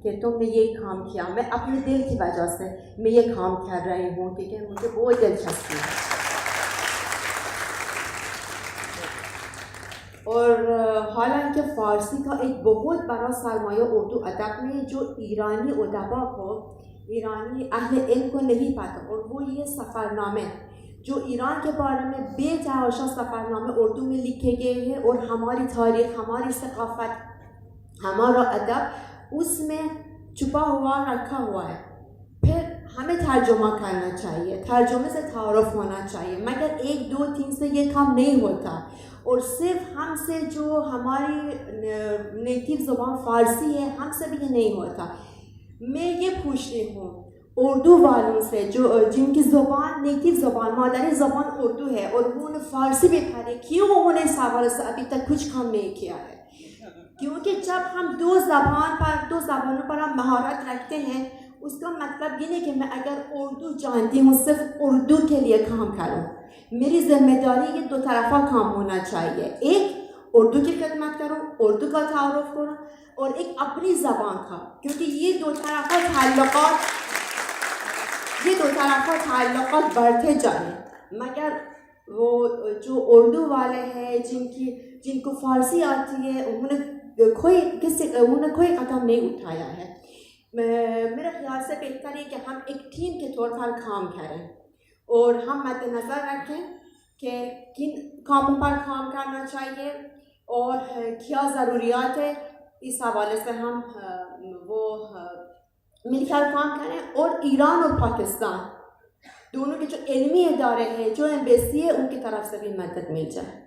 کہ تم نے یہ کام کیا، میں اپنے دل کی وجہ سے میں یہ کام کر رہی ہوں کیونکہ مجھے بہت دلچسپی ہے. اور حالانکہ فارسی کا ایک بہت بڑا سرمایہ اردو ادب میں جو ایرانی ادبا کو، ایرانی اہل علم کو نہیں پاتا، اور وہ یہ سفر نامے جو ایران کے بارے میں بے تحاشا سفر نامے اردو میں لکھے گئے ہیں، اور ہماری تاریخ، ہماری ثقافت، ہمارا ادب اس میں چھپا ہوا رکھا ہوا ہے. پھر ہمیں ترجمہ کرنا چاہیے، ترجمے سے تعارف ہونا چاہیے، مگر 1 2 3 سے یہ کام نہیں ہوتا. اور صرف ہم سے جو ہماری نیٹیو زبان فارسی ہے، ہم سے بھی یہ نہیں ہوتا. میں یہ پوچھتی ہوں اردو والوں سے جو جن کی زبان نیٹیو زبان، مادری زبان اردو ہے، اور انہوں نے فارسی بھی پڑھی، کیوں انہوں نے اس حوالے سے ابھی تک کچھ کام نہیں کیا ہے؟ کیونکہ جب ہم دو زبانوں پر ہم مہارت رکھتے ہیں، اس کا مطلب یہ نہیں کہ میں اگر اردو جانتی ہوں صرف اردو کے لیے کام کروں. میری ذمہ داری یہ 2 طرفہ کام ہونا چاہیے. ایک اردو کی خدمت کروں، اردو کا تعارف کروں، اور ایک اپنی زبان کا، کیونکہ یہ 2 طرفہ تعلقات بڑھتے جائیں. مگر وہ جو اردو والے ہیں جن کو فارسی آتی ہے، انہوں نے کوئی قدم نہیں اٹھایا ہے. میرے خیال سے بہتر ہے کہ ہم ایک ٹیم کے طور پر کام کریں، اور ہم مد نظر رکھیں کہ کن کاموں پر کام کرنا چاہیے اور کیا ضروریات ہے. اس حوالے سے ہم وہ مل کر کام کریں، اور ایران اور پاکستان دونوں کے جو علمی ادارے ہیں، جو ایمبیسی ہے، ان کی طرف سے بھی مدد مل جائے.